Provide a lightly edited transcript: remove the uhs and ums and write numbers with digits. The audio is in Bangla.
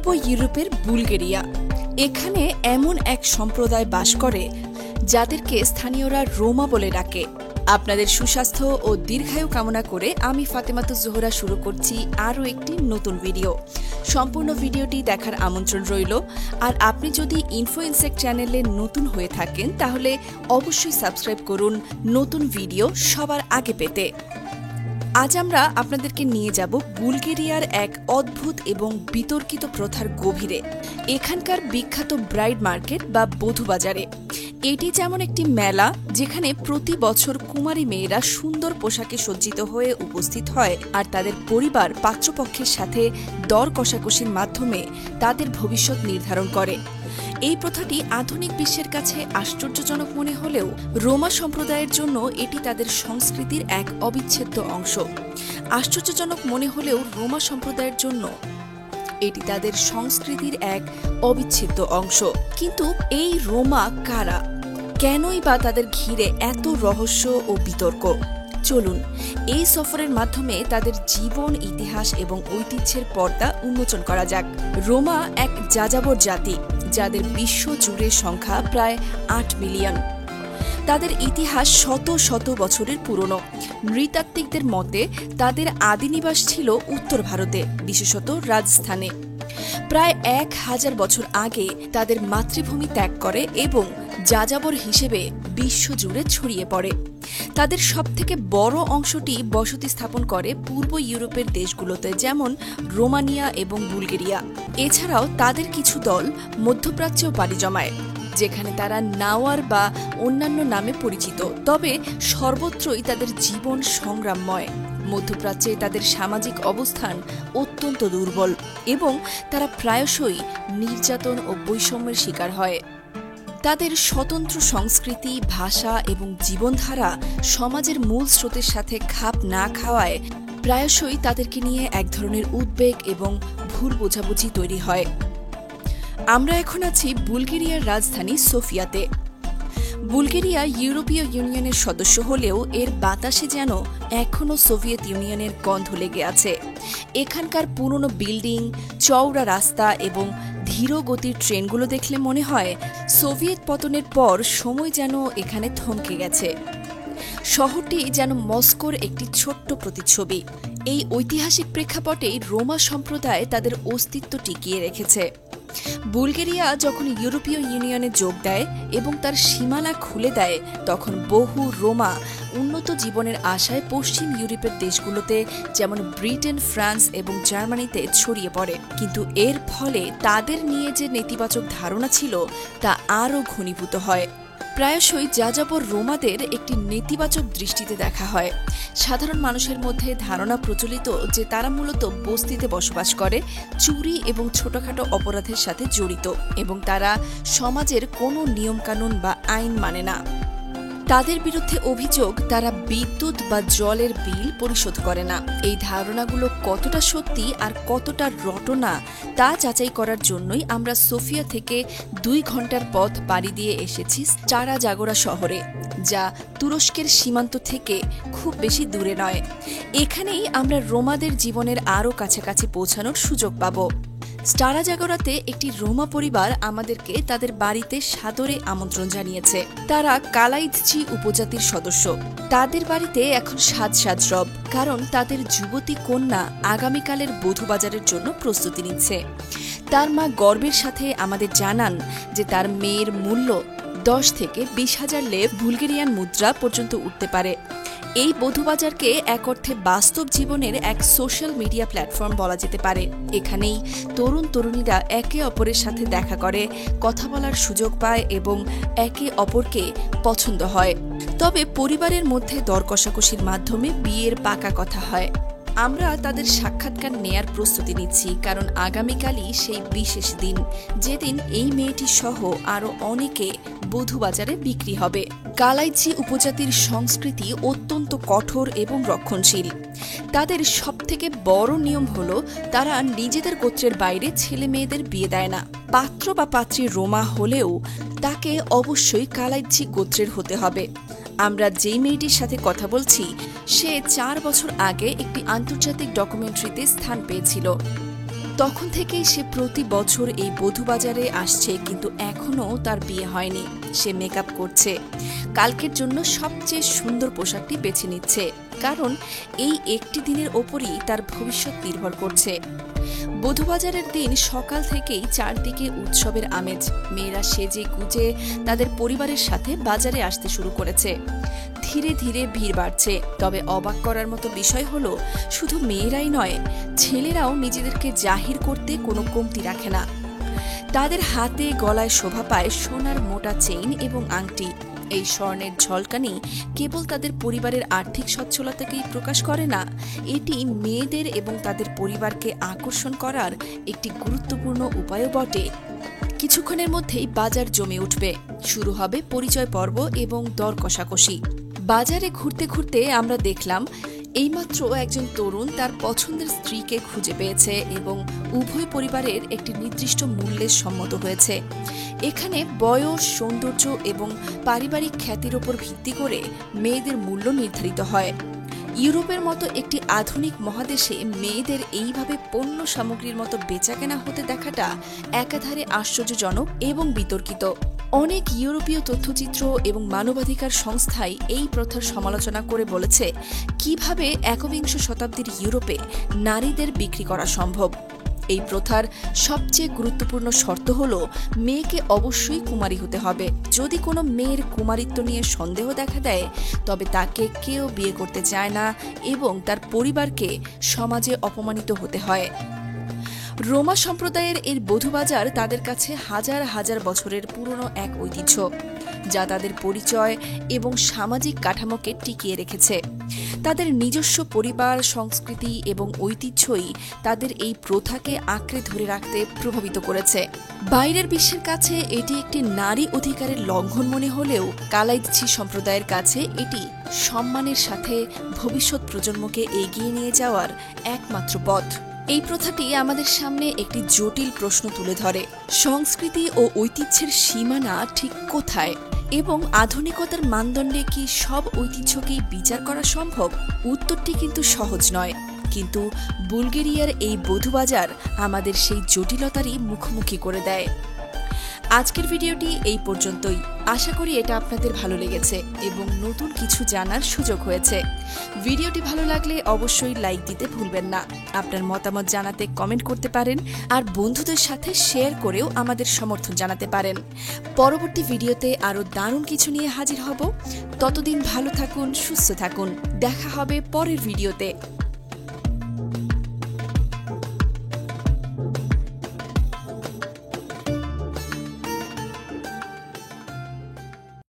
পূর্ব ইউরোপের বুলগেরিয়া। এখানে এমন এক সম্প্রদায় বাস করে যাদেরকে স্থানীয়রা রোমা বলে ডাকে। আপনাদের সুস্বাস্থ্য ও দীর্ঘায়ু কামনা করে আমি ফাতেমাতুজ জোহরা শুরু করছি আরও একটি নতুন ভিডিও। সম্পূর্ণ ভিডিওটি দেখার আমন্ত্রণ রইল। আর আপনি যদি ইনফো ইনসেক্ট চ্যানেলে নতুন হয়ে থাকেন তাহলে অবশ্যই সাবস্ক্রাইব করুন নতুন ভিডিও সবার আগে পেতে। আজ আমরা আপনাদেরকে নিয়ে যাব বুলগেরিয়ার এক অদ্ভুত এবং বিতর্কিত প্রথার গভীরে, এখানকার বিখ্যাত ব্রাইড মার্কেট বা বধূ বাজারে। এটি যেমন একটি মেলা যেখানে প্রতি বছর কুমারী মেয়েরা সুন্দর পোশাকে সজ্জিত হয়ে উপস্থিত হয় আর তাদের পরিবার পাত্রপক্ষের সাথে দর কষাকষির মাধ্যমে তাদের ভবিষ্যৎ নির্ধারণ করে। এই প্রথাটি আধুনিক বিশ্বের কাছে আশ্চর্যজনক মনে হলেও রোমা সম্প্রদায়ের জন্য এটি তাদের সংস্কৃতির এক অবিচ্ছেদ্য অংশ। আশ্চর্যজনক মনে হলেও রোমা সম্প্রদায়ের জন্য এটি তাদের সংস্কৃতির এক অবিচ্ছেদ্য অংশ। কিন্তু এই রোমা কারা, কেনই বা তাদের ঘিরে এত রহস্য ও বিতর্ক? চলুন এই সফরের মাধ্যমে তাদের জীবন, ইতিহাস এবং ঐতিহ্যের পর্দা উন্মোচন করা যাক। রোমা এক যাযাবর জাতি যাদের বিশ্ব জুড়ে সংখ্যা প্রায় ৮ মিলিয়ন। তাদের ইতিহাস শত শত বছরের পুরনো। নৃতাত্ত্বিকদের মতে তাদের আদিনিবাস ছিল উত্তর ভারতে, বিশেষত রাজস্থানে। প্রায় ১,০০০ বছর আগে তাদের মাতৃভূমি ত্যাগ করে এবং যাযাবর হিসেবে বিশ্বজুড়ে ছড়িয়ে পড়ে। তাদের সবথেকে বড় অংশটি বসতি স্থাপন করে পূর্ব ইউরোপের দেশগুলোতে, যেমন রোমানিয়া এবং বুলগেরিয়া। এছাড়াও তাদের কিছু দল মধ্যপ্রাচ্যেও পাড়ি জমায়, যেখানে তারা নাওয়ার বা অন্যান্য নামে পরিচিত। তবে সর্বত্রই তাদের জীবন সংগ্রামময়। মধ্যপ্রাচ্যে তাদের সামাজিক অবস্থান অত্যন্ত দুর্বল এবং তারা প্রায়শই নির্যাতন ও বৈষম্যের শিকার হয়। তাদের স্বতন্ত্র সংস্কৃতি, ভাষা এবং জীবনধারা সমাজের মূল স্রোতের সাথে খাপ না খাওয়ায় প্রায়শই তাদেরকে নিয়ে এক ধরনের উদ্বেগ এবং ভুল বোঝাবুঝি তৈরি হয়। আমরা এখন আছি বুলগেরিয়ার রাজধানী সোফিয়াতে। বুলগেরিয়া ইউরোপীয় ইউনিয়নের সদস্য হলেও এর বাতাসে যেন এখনও সোভিয়েত ইউনিয়নের গন্ধ লেগে আছে। এখানকার পুরনো বিল্ডিং, চওড়া রাস্তা এবং ধীর গতির ট্রেনগুলো দেখলে মনে হয় সোভিয়েত পতনের পর সময় যেন এখানে থমকে গেছে। শহরটি যেন মস্কোর একটি ছোট্ট প্রতিচ্ছবি। এই ঐতিহাসিক প্রেক্ষাপটেই রোমা সম্প্রদায় তাদের অস্তিত্ব টিকিয়ে রেখেছে। বুলগেরিয়া যখন ইউরোপীয় ইউনিয়নে যোগ দেয় এবং তার সীমানা খুলে দেয়, তখন বহু রোমা উন্নত জীবনের আশায় পশ্চিম ইউরোপের দেশগুলোতে যেমন ব্রিটেন, ফ্রান্স এবং জার্মানিতে ছড়িয়ে পড়ে। কিন্তু এর ফলে তাদের নিয়ে যে নেতিবাচক ধারণা ছিল তা আরও ঘনীভূত হয়। প্রায়শই যাযাবর রোমাদের একটি নেতিবাচক দৃষ্টিতে দেখা হয়। সাধারণ মানুষের মধ্যে ধারণা প্রচলিত যে তারা মূলত বস্তিতে বসবাস করে, চুরি এবং ছোটখাটো অপরাধের সাথে জড়িত এবং তারা সমাজের কোনো নিয়মকানুন বা আইন মানে না। তাদের বিরুদ্ধে অভিযোগ তারা বিদ্যুৎ বা জলের বিল পরিশোধ করে না। এই ধারণাগুলো কতটা সত্যি আর কতটা রটনা তা যাচাই করার জন্যই আমরা সোফিয়া থেকে ২ ঘন্টার পথ পাড়ি দিয়ে এসেছি স্টারা জাগোরা শহরে, যা তুরস্কের সীমান্ত থেকে খুব বেশি দূরে নয়। এখানেই আমরা রোমাদের জীবনের আরও কাছাকাছি পৌঁছানোর সুযোগ পাব। স্টারা জাগোরাতে একটি রোমা পরিবার আমাদেরকে তাদের বাড়িতে সাদরে আমন্ত্রণ জানিয়েছে। তারা কালাইদচি উপজাতির সদস্য। তাদের বাড়িতে এখন সাজ রব, কারণ তাদের যুবতী কন্যা আগামীকালের বধূ বাজারের জন্য প্রস্তুতি নিচ্ছে। তার মা গর্বের সাথে আমাদের জানান যে তার মেয়ের মূল্য ১০ থেকে ২০,০০০ লেভ বুলগেরিয়ান মুদ্রা পর্যন্ত উঠতে পারে। এই বধূবাজারকে এক অর্থে বাস্তব জীবনের এক সোশ্যাল মিডিয়া প্ল্যাটফর্ম বলা যেতে পারে। এখানেই তরুণ তরুণীরা একে অপরের সাথে দেখা করে, কথা বলার সুযোগ পায় এবং একে অপরকে পছন্দ হয়। তবে পরিবারের মধ্যে দর কষাকষির মাধ্যমে বিয়ের পাকা কথা হয়। আমরা তাদের সাক্ষাৎকার নেয়ার প্রস্তুতি নিচ্ছি, কারণ আগামীকালই সেই বিশেষ দিন যেদিন এই মেয়েটি সহ আরও অনেকে বধূবাজারে বিক্রি হবে। কালাইচি উপজাতির সংস্কৃতি অত্যন্ত কঠোর এবং রক্ষণশীল। তাদের সবথেকে বড় নিয়ম হল তারা নিজেদের গোত্রের বাইরে ছেলে মেয়েদের বিয়ে দেয় না। পাত্র বা পাত্রী রোমা হলেও তাকে অবশ্যই কালাইচি গোত্রের হতে হবে। আমরা যেই মেয়েটির সাথে কথা বলছি সে 4 বছর আগে একটি আন্তর্জাতিক ডকুমেন্টারিতে স্থান পেয়েছিল। তখন থেকেই সে প্রতি বছর এই বধূবাজারে আসছে, কিন্তু এখনও তার বিয়ে হয়নি। সে মেকআপ করছে, কালকের জন্য সবচেয়ে সুন্দর পোশাকটি বেছে নিচ্ছে, কারণ এই একটি দিনের ওপরই তার ভবিষ্যৎ নির্ভর করছে। বধূবাজারের দিন সকাল থেকেই চারদিকে উৎসবের আমেজ। মেয়েরা সেজে গুজে তাদের পরিবারের সাথে বাজারে আসতে শুরু করেছে। ধীরে ধীরে ভিড় বাড়ছে। তবে অবাক করার মতো বিষয় হলো, শুধু মেয়েরাই নয়, ছেলেরাও নিজেদেরকে জাহির করতে কোনো কমতি রাখে না। তাদের হাতে গলায় শোভা পায় সোনার মোটা চেইন এবং আংটি। এই স্বর্ণের ঝলকানি কেবল তাদের পরিবারের আর্থিক সচ্ছলতাকেই প্রকাশ করে না, এটি মেয়েদের এবং তাদের পরিবারকে আকর্ষণ করার একটি গুরুত্বপূর্ণ উপায়ও বটে। কিছুক্ষণের মধ্যেই বাজার জমে উঠবে। শুরু হবে পরিচয় পর্ব এবং দর কষাকষি। বাজারে ঘুরতে ঘুরতে আমরা দেখলাম এইমাত্র একজন তরুণ তার পছন্দের স্ত্রীকে খুঁজে পেয়েছে এবং উভয় পরিবারের একটি নির্দিষ্ট মূল্যে সম্মত হয়েছে। এখানে বয়স, সৌন্দর্য এবং পারিবারিক খ্যাতির ওপর ভিত্তি করে মেয়েদের মূল্য নির্ধারিত হয়। ইউরোপের মতো একটি আধুনিক মহাদেশে মেয়েদের এইভাবে পণ্য সামগ্রীর মতো বেচাকেনা হতে দেখাটা একাধারে আশ্চর্যজনক এবং বিতর্কিত। অনেক ইউরোপীয় তথ্যচিত্র এবং মানবাধিকার সংস্থাই এই প্রথার সমালোচনা করে বলেছে, কিভাবে একবিংশ শতাব্দীর ইউরোপে নারীদের বিক্রি করা সম্ভব। এই প্রথার সবচেয়ে গুরুত্বপূর্ণ শর্ত হল, মেয়েকে অবশ্যই কুমারী হতে হবে। যদি কোনো মেয়ের কুমারিত্ব নিয়ে সন্দেহ দেখা দেয়, তবে তাকে কেউ বিয়ে করতে চায় না এবং তার পরিবারকে সমাজে অপমানিত হতে হয়। রোমা সম্প্রদায়ের এই বধূবাজার তাদের কাছে হাজার হাজার বছরের পুরনো এক ঐতিহ্য, যা তাদের পরিচয় এবং সামাজিক কাঠামোকে টিকিয়ে রেখেছে। তাদের নিজস্ব পরিবার, সংস্কৃতি এবং ঐতিহ্যই তাদের এই প্রথাকে আঁকড়ে ধরে রাখতে প্রভাবিত করেছে। বাইরের বিশ্বের কাছে এটি একটি নারী অধিকারের লঙ্ঘন মনে হলেও কালাইদছি সম্প্রদায়ের কাছে এটি সম্মানের সাথে ভবিষ্যৎ প্রজন্মকে এগিয়ে নিয়ে যাওয়ার একমাত্র পথ। এই প্রথাটি আমাদের সামনে একটি জটিল প্রশ্ন তুলে ধরে, সংস্কৃতি ও ঐতিহ্যের সীমানা ঠিক কোথায় এবং আধুনিকতার মানদণ্ডে কি সব ঐতিহ্যকেই বিচার করা সম্ভব? উত্তরটি কিন্তু সহজ নয়, কিন্তু বুলগেরিয়ার এই বধূবাজার আমাদের সেই জটিলতারই মুখোমুখি করে দেয়। আজকের ভিডিওটি এই পর্যন্তই। আশা করি এটা আপনাদের ভালো লেগেছে এবং নতুন কিছু জানার সুযোগ হয়েছে। ভিডিওটি ভালো লাগলে অবশ্যই লাইক দিতে ভুলবেন না। আপনার মতামত জানাতে কমেন্ট করতে পারেন, আর বন্ধুদের সাথে শেয়ার করেও আমাদের সমর্থন জানাতে পারেন। পরবর্তী ভিডিওতে আরও দারুণ কিছু নিয়ে হাজির হব। ততদিন ভালো থাকুন, সুস্থ থাকুন। দেখা হবে পরের ভিডিওতে।